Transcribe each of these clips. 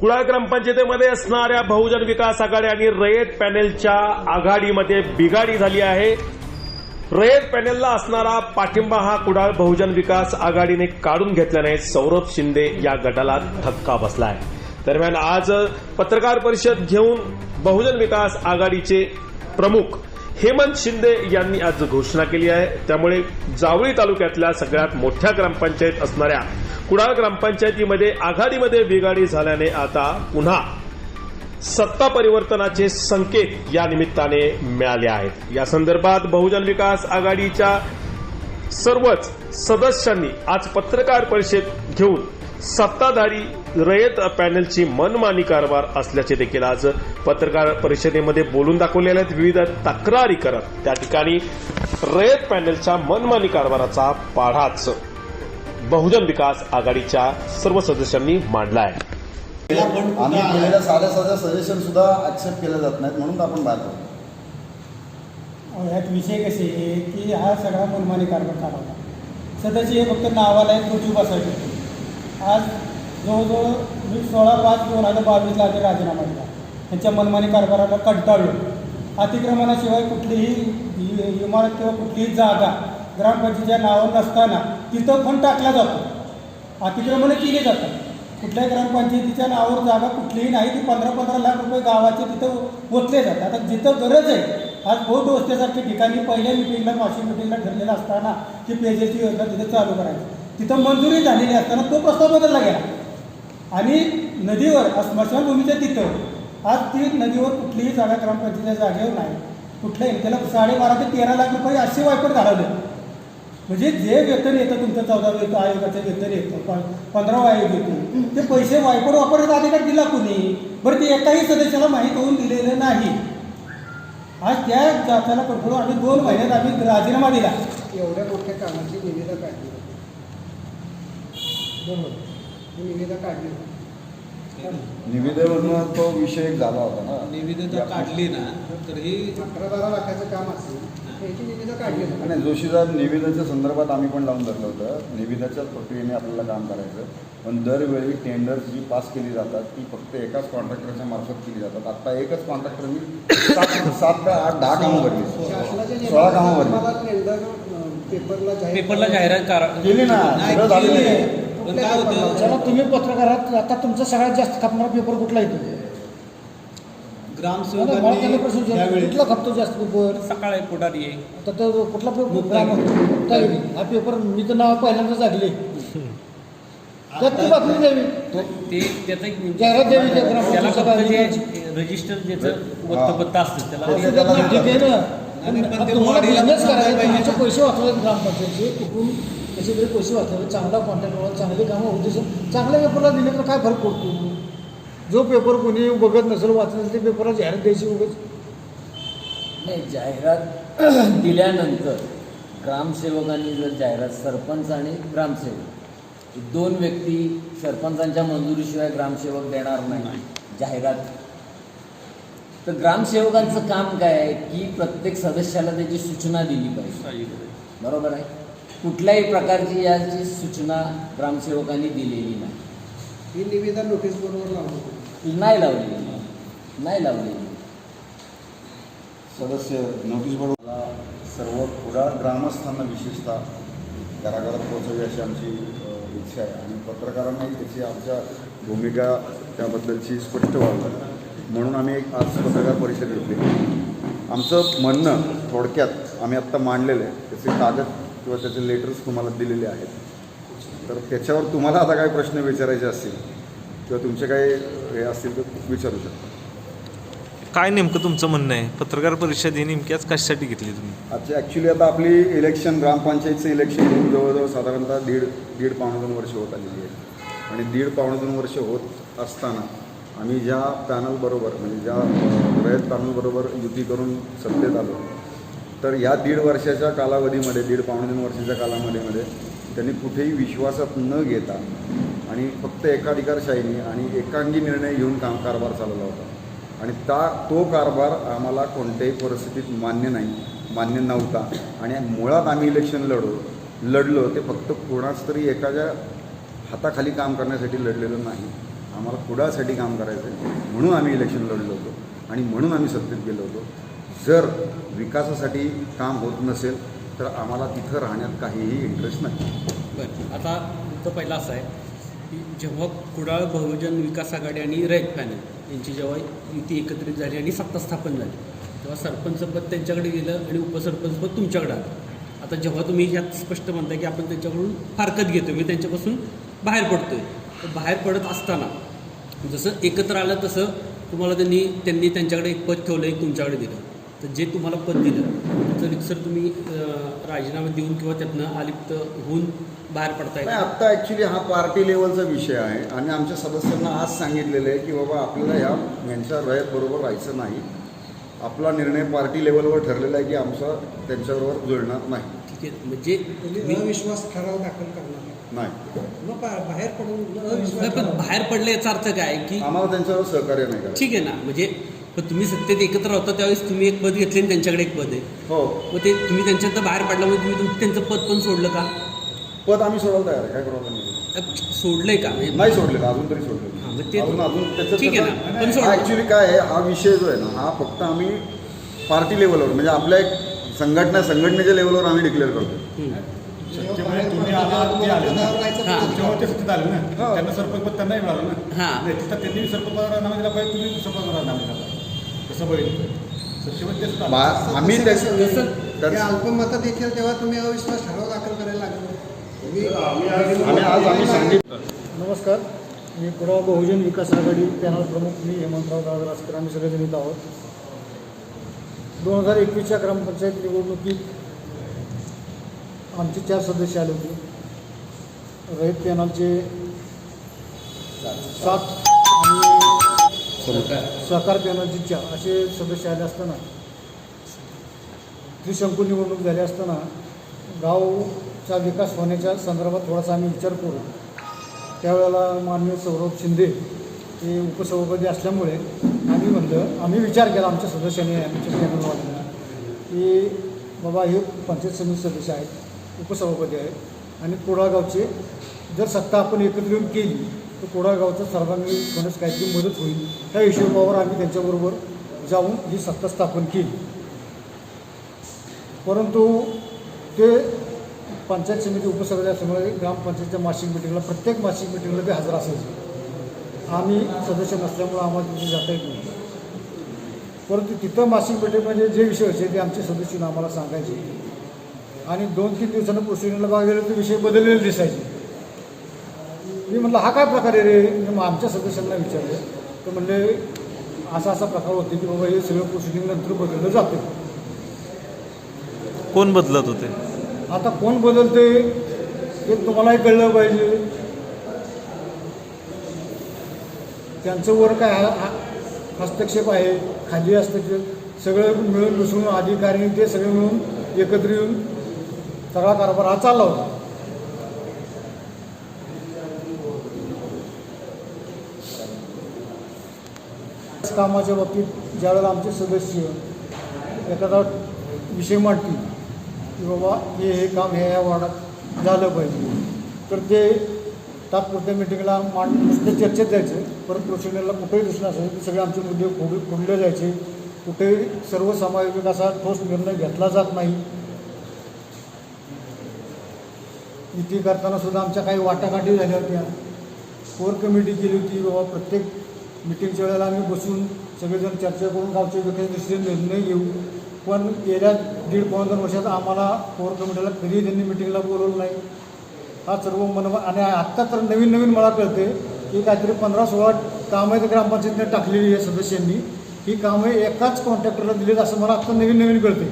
कुडाळ ग्रामपंचायतीमध्ये असणाऱ्या बहुजन विकास आघाडी आणि रयत पॅनेलच्या आघाडीमध्ये बिघाडी झाली आहे. रयत पॅनेलला असणारा पाठिंबा हा कुडाळ बहुजन विकास आघाडीने काढून घेतल्याने सौरभ शिंदे या गटाला धक्का बसला आहे. दरम्यान आज पत्रकार परिषद घेऊन बहुजन विकास आघाडीचे प्रमुख हेमंत शिंदे यांनी आज घोषणा केली आहे. त्यामुळे जावळी तालुक्यातल्या सगळ्यात मोठ्या ग्रामपंचायत असणाऱ्या कुडाळ ग्रामपंचायतीमध्ये आघाडीमध्ये बिघाडी झाल्याने आता पुन्हा सत्ता परिवर्तनाचे संकेत या निमित्ताने मिळाले आहेत. या संदर्भात बहुजन विकास आघाडीच्या सर्वच सदस्यांनी आज पत्रकार परिषद घेऊन सत्ताधारी रयत पॅनेलची मनमानी कारभार असल्याचे देखील आज पत्रकार परिषदेमध्ये बोलून दाखवलेले आहेत. विविध तक्रारी करत त्या ठिकाणी रयत पॅनेलच्या मनमानी कारभाराचा पाढाच बहुजन विकास आघाडीच्या सर्व सदस्यांनी मांडला आहे. आम्ही केलेल्या साध्या सजेशन सुद्धा ऍक्सेप्ट केले जात नाहीत, म्हणून आपण बाहेर पडतो. ह्यात विषय कसे आहे की हा सगळा मनमानी कारभार चालवला. सध्याचे हे फक्त नावाला आहे कोचुबासाठी. आज जवळजवळ 16/5/2022 आधी राजीनामा दिला. त्यांच्या मनमानी कारभाराला कंटाळून अतिक्रमणाशिवाय कुठलीही इमारत किंवा कुठलीही जागा ग्रामपंचायतीच्या नावावर नसताना तिथं पण टाकला जातो. अतिक्रमणं केली जातात. कुठल्याही ग्रामपंचायतीच्या नावावर जागा कुठलीही नाही, ती 15-15 लाख रुपये गावाचे तिथं ओतले जातात. आता जिथं गरज आहे, आज बौद्ध वस्तीसारख्या ठिकाणी पहिल्या मिटिंगला वार्षिक मिटिंगला ठरलेलं असताना की पेजेसची योजना तिथे चालू करायची, तिथं मंजुरी झालेली असताना तो प्रस्ताव बदलला गेला. आणि नदीवर स्मशानभूमीच्या तिथं आज ती नदीवर कुठलीही जागा ग्रामपंचायतीच्या जागेवर नाही. कुठल्याही त्याला 12.5 ते 13 लाख रुपये असे वायपट घालवले. म्हणजे जे वेतन येतं तुमचं 14 आयोगाचं वेतन येतं, 15 आयोग येते, ते पैसे वायपट वापरण्याचा अधिकार दिला कुणी? बरं, ते एकाही सदस्याला माहीत होऊन दिलेलं नाही. आज त्या जाताना कडकडून आम्ही 2 महिन्यात आम्ही राजीनामा दिला. एवढ्या मोठ्या कामाची निविदा काढली, बरोबर, निविदा काढली, निविदेवरनं तो विषय एक झाला होता ना. निविदा काढली ना, तर ही 11-12 लाखाचं काम असेल, त्याची निविदा काढली. आणि जोशीदार निविदेच्या संदर्भात आम्ही पण लावून धरलं होतं. निविदाच्याच प्रक्रियेने आपल्याला काम करायचं, पण दरवेळी टेंडर्स जी पास केली जातात ती फक्त एकाच कॉन्ट्रॅक्टरच्या मार्फत केली जातात. आता एकच कॉन्ट्रॅक्टरनी 7 ते 8 10 कामं भरली, 16 कामं भरली. पेपरला जाहिरात केली ना, सगळं झालेलं आहे. पण काय होतं, चला तुम्ही पत्रकारात आता तुमचा सगळ्यात जास्त खपणारा पेपर कुठला येतो? ग्रामसेवकांनी कुठला खपतो जास्त पेपर? सकाळी पुढारी आहे. तर कुठला पेपर? हा पेपर मी तर नाव पहिल्यांदाच ऐकले. बातमी द्यावी, ते त्याचं जाहिरात द्यावी. त्याला फक्त जे रजिस्टर ज्याचं वृत्तपत्र असतं त्याला ठीक आहे ना, तुम्हाला बिझनेस करायचं, तुमचे पैसे वाचवायचे ग्रामपंचायतचे, कुठून कसे तरी पैसे वाचवायचे, चांगला कॉन्टॅक्ट, चांगले कामं उद्देश, चांगल्या पेपरला दिले तर काय फरक पडतो? जो पेपर कोणी बघत नसेल, वाचत नसेल, ते पेपरला जाहिरात द्यायची उगाच नाही. जाहिरात दिल्यानंतर ग्रामसेवकांनी जर जाहिरात, सरपंच आणि ग्रामसेवक 2 व्यक्ती, सरपंचांच्या मंजुरीशिवाय ग्रामसेवक देणार नाही जाहिरात. तर ग्रामसेवकांचं काम काय आहे की प्रत्येक सदस्याला त्याची सूचना दिली पाहिजे, बरोबर आहे. कुठल्याही प्रकारची याची सूचना ग्रामसेवकांनी दिलेली नाही. ही निविदा नोटीस बोर्डवर लावली नाही लावलेली. सदस्य नोटीस बोर्डला सर्व कुडाळ ग्रामस्थांना विशेषतः घराघरात पोहोचवी अशी आमची इच्छा आहे. आणि पत्रकारांनाही त्याची आमच्या भूमिका त्याबद्दलची स्पष्ट व्हावी, म्हणून आम्ही एक आज पत्रकार परिषद घेतली. आमचं म्हणणं थोडक्यात आम्ही आत्ता मांडलेलं आहे. त्याचे कागद किंवा त्याचे लेटर्स तुम्हाला दिलेले आहेत. तर त्याच्यावर तुम्हाला आता काही प्रश्न विचारायचे असतील किंवा तुमचे काही हे असतील तर विचारू शकता. काय नेमकं तुमचं म्हणणं आहे? पत्रकार परिषद ही नेमक्याच कशासाठी घेतली तुम्ही? आजची ॲक्च्युली आता आपली इलेक्शन, ग्रामपंचायतचं इलेक्शन होऊन जवळजवळ साधारणतः दीड पावणे 2 वर्ष होत आलेली आहे. आणि 1.5-2 वर्ष होत असताना आम्ही ज्या पॅनलबरोबर, म्हणजे ज्या रयत पॅनलबरोबर युती करून सत्तेत आलो, तर या 1.5 वर्षाच्या कालावधीमध्ये, 1.5-2 वर्षाच्या कालावधीमध्ये त्यांनी कुठेही विश्वासात न घेता आणि फक्त एकाधिकारशाहीने आणि एकांगी निर्णय घेऊन कारभार चालवला होता. आणि तो कारभार आम्हाला कोणत्याही परिस्थितीत मान्य नव्हता. आणि मुळात आम्ही इलेक्शन लढलो ते फक्त कोणाच तरी एखाद्या हाताखाली काम करण्यासाठी लढलेलं नाही. आम्हाला कुडाळसाठी काम करायचं आहे, म्हणून आम्ही इलेक्शन लढलो होतो आणि म्हणून आम्ही सत्तेत गेलो होतो. जर विकासासाठी काम होत नसेल तर आम्हाला तिथं राहण्यात काहीही इंटरेस्ट नाही. बरं, आता मुद्दा पहिला असा आहे की जेव्हा कुडाळ बहुजन विकास आघाडी आणि रयत पॅनल यांची जेव्हा युती एकत्रित झाली आणि सत्ता स्थापन झाली तेव्हा सरपंचपद त्यांच्याकडे गेलं आणि उपसरपंचपद तुमच्याकडे आलं. आता जेव्हा तुम्ही ह्यात स्पष्ट म्हणताय की आपण त्यांच्याकडून फारकत घेतो, मी त्यांच्यापासून बाहेर पडतोय, तर बाहेर पडत असताना जसं एकत्र आलं तसं तुम्हाला त्यांनी त्यांच्याकडे एक पद ठेवलं, एक तुमच्याकडे दिलं. तर जे तुम्हाला पद दिलं त्याचं रिक्सर तुम्ही राजीनामा देऊन किंवा त्यातनं अलिप्त होऊन बाहेर पडताय. नाही, आत्ता ॲक्च्युली हा पार्टी लेवलचा विषय आहे आणि आमच्या सदस्यांना आज सांगितलेलं आहे की बाबा आपल्याला यांच्या रयतबरोबर राहायचं नाही. आपला निर्णय पार्टी लेवलवर ठरलेला आहे की आमचा त्यांच्याबरोबर जुळणार नाही. ठीक आहे, म्हणजे तुम्ही अविश्वास ठराव दाखल करणार नाही, मग बाहेर पडून नाही, अविश्वास पण बाहेर पडले याचा अर्थ काय की आम्हाला त्यांच्यावर सहकार्य नाही करायचं. ठीक आहे ना, म्हणजे पण तुम्ही सत्तेत एकत्र होता त्यावेळेस तुम्ही एक पद घेतले आणि त्यांच्याकडे एक पद आहे. हो, मग ते तुम्ही त्यांच्यात बाहेर पडल्यामुळे तुम्ही त्यांचं पद पण सोडलं का? पद आम्ही सोडायला तयार आहे, काय प्रॉब्लेम नाही. सोडलंय का? म्हणजे नाही सोडलेलं, अजून तरी हां, सोडलेलं मग ते अजून त्याच्यात ठीक आहे ना, पण सोडलं. ॲक्च्युली काय आहे, हा विषय जो आहे ना हा फक्त आम्ही पार्टी लेवलवर म्हणजे आपल्या एक संघटनेच्या लेवलवर आम्ही डिक्लेअर करतो. शक्यपणे तुम्ही आला ते आले ना, हां. तेव्हा ते सत्तेत आले ना, त्यांना सरपंच पद त्यांनाही मिळालं ना. हां. नाही, तिथं त्यांनी सरपंच राजीनामा दिला पाहिजे, तुम्ही सरपंच राजीनामा दिला पाहिजे. कसं बघितलं सत्यपणे ते सुद्धा आम्ही ते त्याचं अल्पमतात देखील तेव्हा तुम्ही अविश्वास ठराव दाखल करायला लागले. आम्ही सांगितलं. नमस्कार, मी कुडाळ बहुजन विकास आघाडी पॅनल प्रमुख मी हेमंतराव दादा आम्ही सगळेजण येत आहोत. 2021च्या ग्रामपंचायत निवडणुकीत आमचे 4 सदस्य आले होते. रयत पॅनलचे 7 आणि सहकार पॅनलचे 4 असे सदस्य आले असताना त्रिशंकू निवडणूक झाली असताना गावचा विकास होण्याच्या संदर्भात थोडासा आम्ही विचार करू. त्यावेळेला माननीय सौरभ शिंदे हे उपसभापती असल्यामुळे आम्ही विचार केला आमच्या सदस्यांनी, आमच्या पॅनलवाल्यांनी की बाबा हे पंचायत समिती सदस्य आहेत, उपसभापती आहेत आणि कुडाळ गावचे जर सत्ता आपण एकत्र येऊन केली तर कुडाळ गावचं सर्वांगीण कोणाच काहीतरी मदत होईल. त्या हिशोबावर आम्ही त्यांच्याबरोबर जाऊन ही सत्ता स्थापन केली. परंतु ते पंचायत समिती उपसभापती असल्यामुळे ग्रामपंचायतच्या मासिक मिटिंगला प्रत्येक मासिक मिटिंगला ते हजर असायचे. आम्ही सदस्य नसल्यामुळं आम्हाला तिथे जाता येत नाही. परंतु तिथं मासिक मिटिंगमध्ये जे विषय व्हायचे ते आमचे सदस्यांना आम्हाला सांगायचे आणि 2-3 दिवसांना प्रोसिडिंगला बघायला ते विषय बदललेले दिसायचे. मी म्हटलं हा काय प्रकार आहे रे? मग आमच्या सदस्यांना विचारलं तर म्हणले असा प्रकार होते की बाबा हे सगळं प्रोसिडिंग नंतर बदललं जाते. कोण बदलत होते? आता कोण बदलते हे तुम्हालाही कळलं पाहिजे. त्यांचं वर काय हस्तक्षेप आहे, खाली हस्तक्षेप, सगळं मिळून मिसळून अधिकारी ते सगळे मिळून एकत्र येऊन सगळा कारभार हा चालला होता. कामाच्या बाबतीत ज्यावेळेला आमचे सदस्य एखादा विषय मांडतील की बाबा हे काम ह्या वार्डात झालं पाहिजे तर ते तात्पुरत्या मिटिंगला नुसतं चर्चेत जायचं. परत प्रोसिजरला कुठेही दिसलं असेल की सगळे आमचे मुद्दे खोडले जायचे. कुठेही सर्वसमावेशक असा ठोस निर्णय घेतला जात नाही. युती करताना सुद्धा आमच्या काही वाटाघाटी झाल्या होत्या. कोर कमिटी केली होती बाबा प्रत्येक मिटिंगच्या वेळेला आम्ही बसून सगळेजण चर्चा करून गावच्या विकासाचे निर्णय घेऊ. पण गेल्या 1.5-2 वर्षात आम्हाला कोर कमिटीला कधीही त्यांनी मिटिंगला बोलवलं नाही. हा सर्व आणि आत्ता तर नवीन मला कळते की काहीतरी 15-16 कामं आहेत ग्रामपंचायतीने टाकलेली आहे सदस्यांनी. ही कामं एकाच कॉन्ट्रॅक्टरला दिलीत असं मला आत्ता नवीन कळते.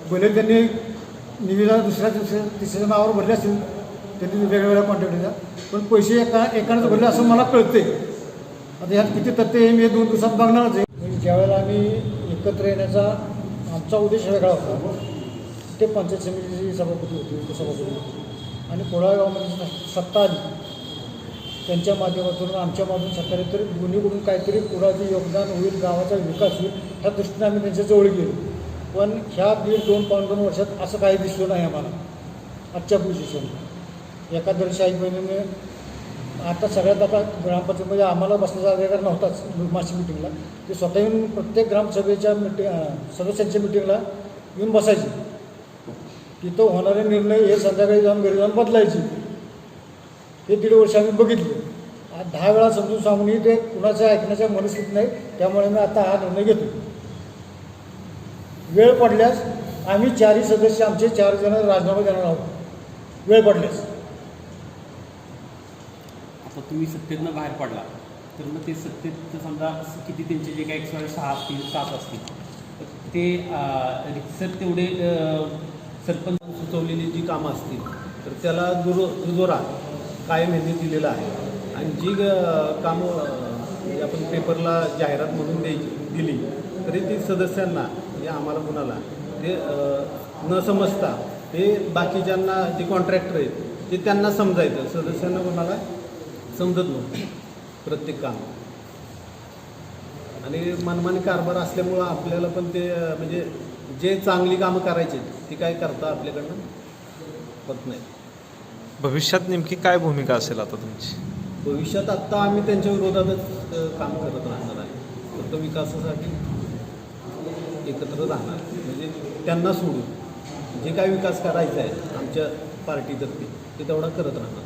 भले त्यांनी निविदा दुसऱ्या तिसऱ्या नावावर भरले असतील त्यांनी वेगवेगळ्या कॉन्ट्रॅक्टरच्या, पण पैसे एकानेच भरले असं मला कळते. आता ह्यात किती तथ्य आहे मी 2 दिवसात बघणारच आहे. म्हणजे ज्यावेळेला आम्ही एकत्र येण्याचा आमचा उद्देश वेगळा होता. ते पंचायत समितीची सभापती होती, उपसभापती होती आणि कुडाळ गावामध्ये सत्ता आली त्यांच्या माध्यमातून आमच्या माध्यमातून सत्ता आली तर दोन्हीकडून काहीतरी कुडाळचं योगदान होईल, गावाचा विकास होईल ह्या दृष्टीने आम्ही त्यांच्याजवळ गेलो. पण ह्या 1.5-2 वर्षात असं काही दिसलं नाही आम्हाला. आजच्या पोझिशनला एकादशाही बहिणीने आता सगळ्यात आता ग्रामपंचायतमध्ये आम्हाला बसण्याचा अधिकार नव्हताच मागच्या मिटिंगला. ते स्वतः येऊन प्रत्येक ग्रामसभेच्या सदस्यांच्या मिटिंगला येऊन बसायचे. तिथं होणारे निर्णय हे संध्याकाळी जाऊन घरी जाऊन बदलायचे. हे 1.5 वर्ष आम्ही बघितले. आज 10 वेळा समजून सांगूनही ते कुणाच्या ऐकण्याच्या मनस्थितीत नाही. त्यामुळे मी आता हा निर्णय घेतो. वेळ पडल्यास आम्ही 4ही सदस्य आमचे 4 जण राजीनामा देणार आहोत. वेळ पडल्यास आता तुम्ही सत्तेतनं बाहेर पडला तर मग ते सत्तेत समजा किती त्यांचे जे काही 106 असतील 7 असतील तर ते रितसर तेवढे सरपंच सुचवलेली जी कामं असतील तर त्याला दुजोरा कायम यांनी दिलेला आहे. आणि जी कामं म्हणजे आपण पेपरला जाहिरात म्हणून दिली तरी ती सदस्यांना म्हणजे आम्हाला कुणाला ते न समजता ते बाकीच्यांना जे कॉन्ट्रॅक्टर आहेत ते त्यांना समजायचं, सदस्यांना कोणाला समजत नव्हतं प्रत्येक काम. आणि मनमानी कारभार असल्यामुळं आपल्याला पण ते म्हणजे जे चांगली कामं करायची ती काय करता आपल्याकडनं होत नाही. भविष्यात नेमकी काय भूमिका असेल आता तुमची? भविष्यात आत्ता आम्ही त्यांच्या विरोधातच काम करत राहणार आहे. फक्त विकासासाठी एकत्र राहणार म्हणजे त्यांना सोडून जे काय विकास करायचा आहे आमच्या पार्टीतर्फे ते तेवढा करत राहणार.